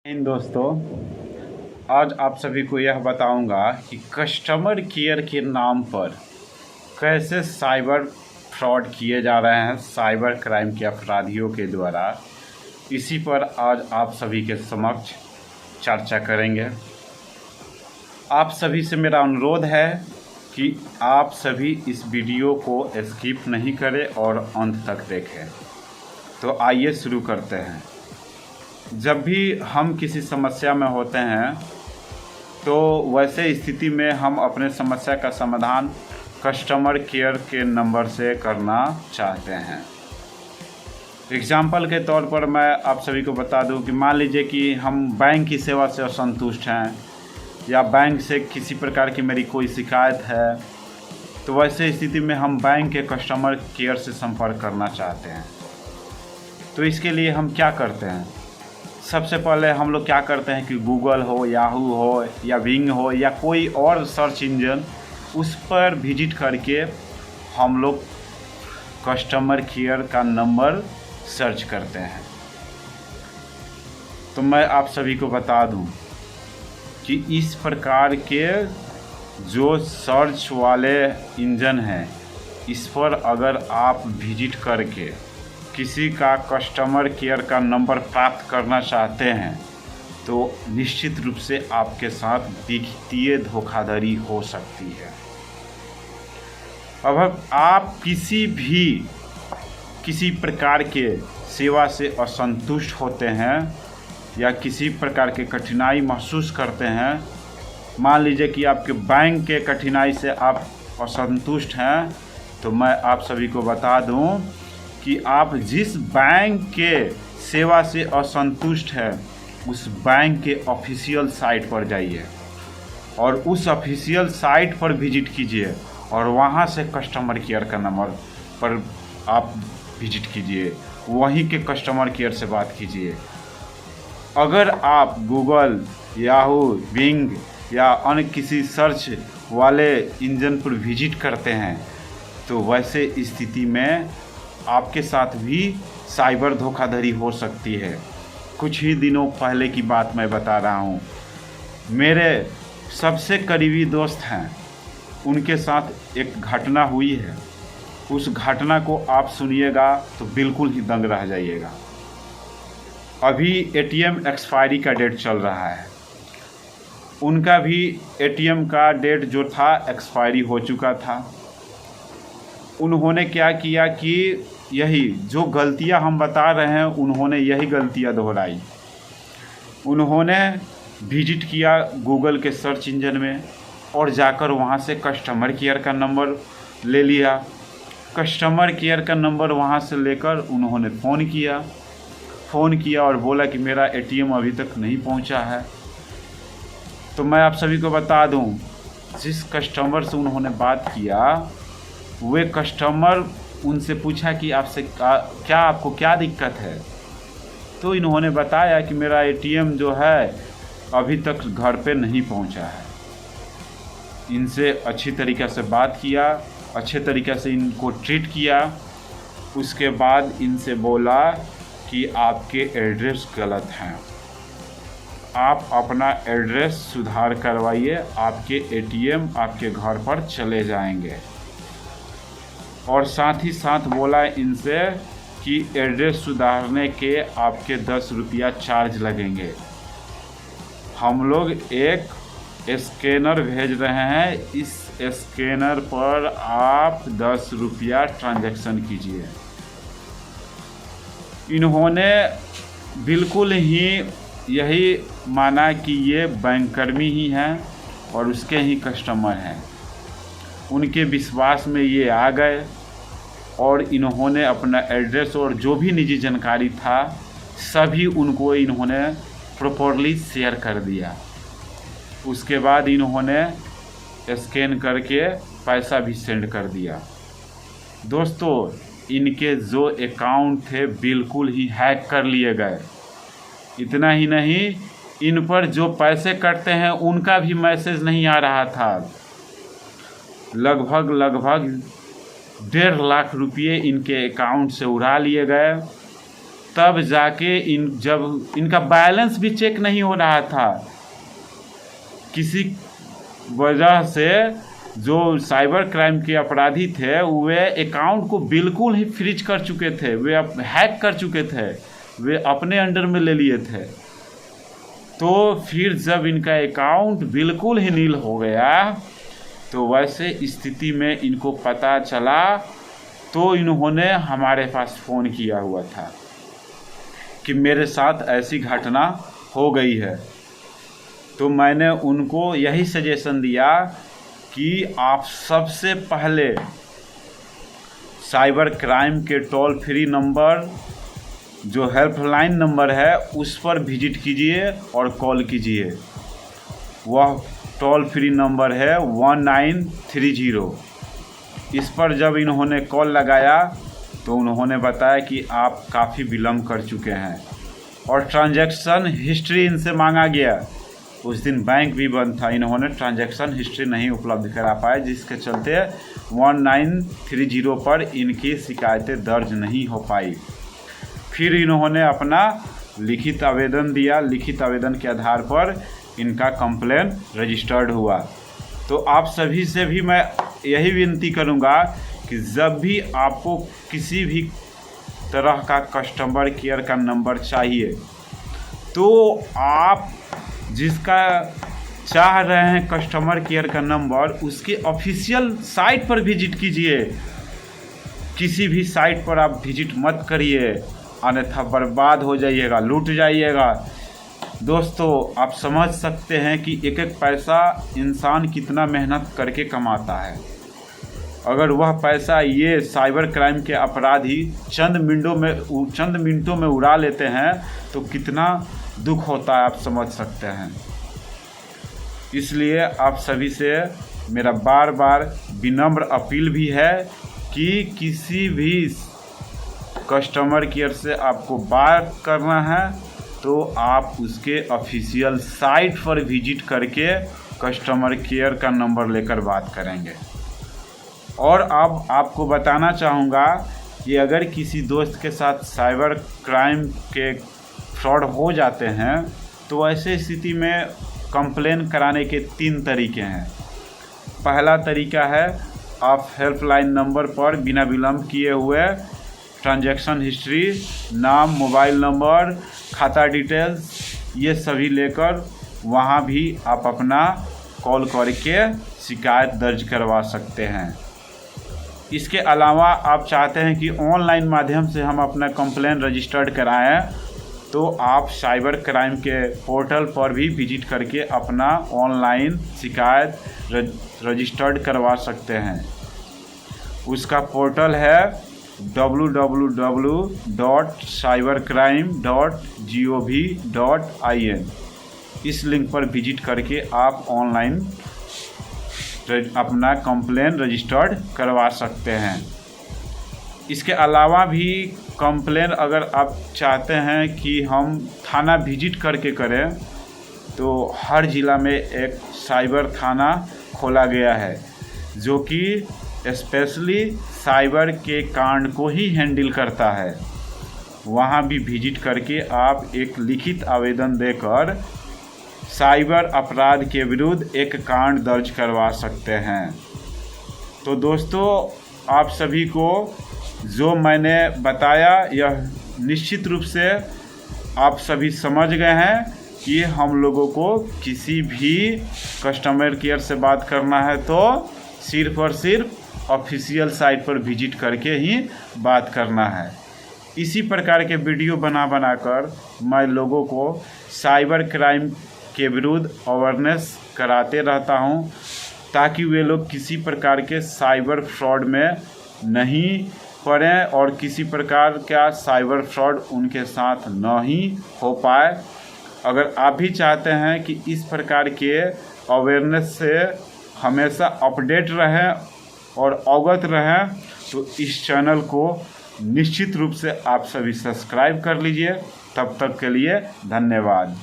इन दोस्तों, आज आप सभी को यह बताऊंगा कि कस्टमर केयर के नाम पर कैसे साइबर फ्रॉड किए जा रहे हैं साइबर क्राइम के अपराधियों के द्वारा। इसी पर आज आप सभी के समक्ष चर्चा करेंगे। आप सभी से मेरा अनुरोध है कि आप सभी इस वीडियो को स्किप नहीं करें और अंत तक देखें। तो आइए शुरू करते हैं। जब भी हम किसी समस्या में होते हैं तो वैसे स्थिति में हम अपने समस्या का समाधान कस्टमर केयर के नंबर से करना चाहते हैं। एग्जाम्पल के तौर पर मैं आप सभी को बता दूं कि मान लीजिए कि हम बैंक की सेवा से असंतुष्ट हैं या बैंक से किसी प्रकार की मेरी कोई शिकायत है, तो वैसे स्थिति में हम बैंक के कस्टमर केयर से संपर्क करना चाहते हैं। तो इसके लिए हम क्या करते हैं? सबसे पहले हम लोग क्या करते हैं कि गूगल हो, याहू हो या बिंग हो या कोई और सर्च इंजन, उस पर विजिट करके हम लोग कस्टमर केयर का नंबर सर्च करते हैं। तो मैं आप सभी को बता दूं कि इस प्रकार के जो सर्च वाले इंजन हैं, इस पर अगर आप विजिट करके किसी का कस्टमर केयर का नंबर प्राप्त करना चाहते हैं तो निश्चित रूप से आपके साथ वित्तीय धोखाधड़ी हो सकती है। अब आप किसी प्रकार के सेवा से असंतुष्ट होते हैं या किसी प्रकार के कठिनाई महसूस करते हैं, मान लीजिए कि आपके बैंक के कठिनाई से आप असंतुष्ट हैं, तो मैं आप सभी को बता दूं कि आप जिस बैंक के सेवा से असंतुष्ट है उस बैंक के ऑफिशियल साइट पर जाइए और उस ऑफिशियल साइट पर विजिट कीजिए और वहां से कस्टमर केयर का नंबर पर आप विजिट कीजिए, वहीं के कस्टमर केयर से बात कीजिए। अगर आप गूगल, याहू, बिंग या अन्य किसी सर्च वाले इंजन पर विजिट करते हैं तो वैसे स्थिति में आपके साथ भी साइबर धोखाधड़ी हो सकती है। कुछ ही दिनों पहले की बात मैं बता रहा हूँ। मेरे सबसे करीबी दोस्त हैं, उनके साथ एक घटना हुई है। उस घटना को आप सुनिएगा तो बिल्कुल ही दंग रह जाइएगा। अभी एटीएम एक्सपायरी का डेट चल रहा है। उनका भी एटीएम का डेट जो था एक्सपायरी हो चुका था। उन्होंने क्या किया कि यही जो गलतियां हम बता रहे हैं, उन्होंने यही गलतियां दोहराई। उन्होंने विजिट किया गूगल के सर्च इंजन में और जाकर वहां से कस्टमर केयर का नंबर ले लिया। कस्टमर केयर का नंबर वहां से लेकर उन्होंने फ़ोन किया और बोला कि मेरा एटीएम अभी तक नहीं पहुंचा है। तो मैं आप सभी को बता दूं, जिस कस्टमर से उन्होंने बात किया, वे कस्टमर उनसे पूछा कि आपको क्या दिक्कत है। तो इन्होंने बताया कि मेरा एटीएम जो है अभी तक घर पे नहीं पहुंचा है। इनसे अच्छी तरीक़े से बात किया, अच्छे तरीक़े से इनको ट्रीट किया। उसके बाद इनसे बोला कि आपके एड्रेस गलत हैं, आप अपना एड्रेस सुधार करवाइए, आपके एटीएम आपके घर पर चले जाएंगे। और साथ ही साथ बोला इनसे कि एड्रेस सुधारने के आपके 10 रुपया चार्ज लगेंगे। हम लोग एक स्कैनर भेज रहे हैं, इस स्कैनर पर आप 10 रुपया ट्रांजैक्शन कीजिए। इन्होंने बिल्कुल ही यही माना कि ये बैंककर्मी ही हैं और उसके ही कस्टमर हैं। उनके विश्वास में ये आ गए और इन्होंने अपना एड्रेस और जो भी निजी जानकारी था सभी उनको इन्होंने प्रॉपरली शेयर कर दिया। उसके बाद इन्होंने स्कैन करके पैसा भी सेंड कर दिया। दोस्तों, इनके जो अकाउंट थे बिल्कुल ही हैक कर लिए गए। इतना ही नहीं, इन पर जो पैसे कटते हैं उनका भी मैसेज नहीं आ रहा था। लगभग 1.5 लाख रुपये इनके अकाउंट से उड़ा लिए गए। तब जाके जब इनका बैलेंस भी चेक नहीं हो रहा था, किसी वजह से जो साइबर क्राइम के अपराधी थे वे अकाउंट को बिल्कुल ही फ्रीज कर चुके थे, वे हैक कर चुके थे, वे अपने अंडर में ले लिए थे। तो फिर जब इनका अकाउंट बिल्कुल ही नील हो गया तो वैसे स्थिति में इनको पता चला तो इन्होंने हमारे पास फ़ोन किया हुआ था कि मेरे साथ ऐसी घटना हो गई है। तो मैंने उनको यही सजेशन दिया कि आप सबसे पहले साइबर क्राइम के टोल फ्री नंबर जो हेल्पलाइन नंबर है उस पर विजिट कीजिए और कॉल कीजिए। वह टोल फ्री नंबर है 1930। इस पर जब इन्होंने कॉल लगाया तो उन्होंने बताया कि आप काफ़ी विलम्ब कर चुके हैं और ट्रांजैक्शन हिस्ट्री इनसे मांगा गया। उस दिन बैंक भी बंद था, इन्होंने ट्रांजैक्शन हिस्ट्री नहीं उपलब्ध करा पाए, जिसके चलते 1930 पर इनकी शिकायतें दर्ज नहीं हो पाई। फिर इन्होंने अपना लिखित आवेदन दिया, लिखित आवेदन के आधार पर इनका कंप्लेन रजिस्टर्ड हुआ। तो आप सभी से भी मैं यही विनती करूंगा कि जब भी आपको किसी भी तरह का कस्टमर केयर का नंबर चाहिए तो आप जिसका चाह रहे हैं कस्टमर केयर का नंबर उसके ऑफिशियल साइट पर विजिट कीजिए। किसी भी साइट पर आप विजिट मत करिए, अन्यथा बर्बाद हो जाइएगा, लूट जाइएगा। दोस्तों, आप समझ सकते हैं कि एक एक पैसा इंसान कितना मेहनत करके कमाता है। अगर वह पैसा ये साइबर क्राइम के अपराधी चंद मिनटों में उड़ा लेते हैं तो कितना दुख होता है, आप समझ सकते हैं। इसलिए आप सभी से मेरा बार बार विनम्र अपील भी है कि किसी भी कस्टमर केयर से आपको बात करना है तो आप उसके ऑफिशियल साइट पर विजिट करके कस्टमर केयर का नंबर लेकर बात करेंगे। और अब आपको बताना चाहूँगा कि अगर किसी दोस्त के साथ साइबर क्राइम के फ्रॉड हो जाते हैं तो ऐसे स्थिति में कंप्लेन कराने के 3 तरीके हैं। पहला तरीका है, आप हेल्पलाइन नंबर पर बिना विलम्ब किए हुए ट्रांजैक्शन हिस्ट्री, नाम, मोबाइल नंबर, खाता डिटेल्स ये सभी लेकर वहाँ भी आप अपना कॉल करके शिकायत दर्ज करवा सकते हैं। इसके अलावा आप चाहते हैं कि ऑनलाइन माध्यम से हम अपना कंप्लेन रजिस्टर्ड कराएं तो आप साइबर क्राइम के पोर्टल पर भी विजिट करके अपना ऑनलाइन शिकायत रजिस्टर्ड करवा सकते हैं। उसका पोर्टल है www.cybercrime.gov.in। इस लिंक पर विजिट करके आप ऑनलाइन अपना कंप्लेन रजिस्टर्ड करवा सकते हैं। इसके अलावा भी कंप्लेन अगर आप चाहते हैं कि हम थाना विजिट करके करें तो हर ज़िला में एक साइबर थाना खोला गया है जो कि स्पेशली साइबर के कांड को ही हैंडल करता है। वहाँ भी विजिट करके आप एक लिखित आवेदन देकर साइबर अपराध के विरुद्ध एक कांड दर्ज करवा सकते हैं। तो दोस्तों, आप सभी को जो मैंने बताया यह निश्चित रूप से आप सभी समझ गए हैं कि हम लोगों को किसी भी कस्टमर केयर से बात करना है तो सिर्फ और सिर्फ ऑफिशियल साइट पर विजिट करके ही बात करना है। इसी प्रकार के वीडियो बनाकर मैं लोगों को साइबर क्राइम के विरुद्ध अवेयरनेस कराते रहता हूं ताकि वे लोग किसी प्रकार के साइबर फ्रॉड में नहीं पड़ें और किसी प्रकार का साइबर फ्रॉड उनके साथ नहीं हो पाए। अगर आप भी चाहते हैं कि इस प्रकार के अवेयरनेस से हमेशा अपडेट रहें और अवगत रहें तो इस चैनल को निश्चित रूप से आप सभी सब्सक्राइब कर लीजिए। तब तक के लिए धन्यवाद।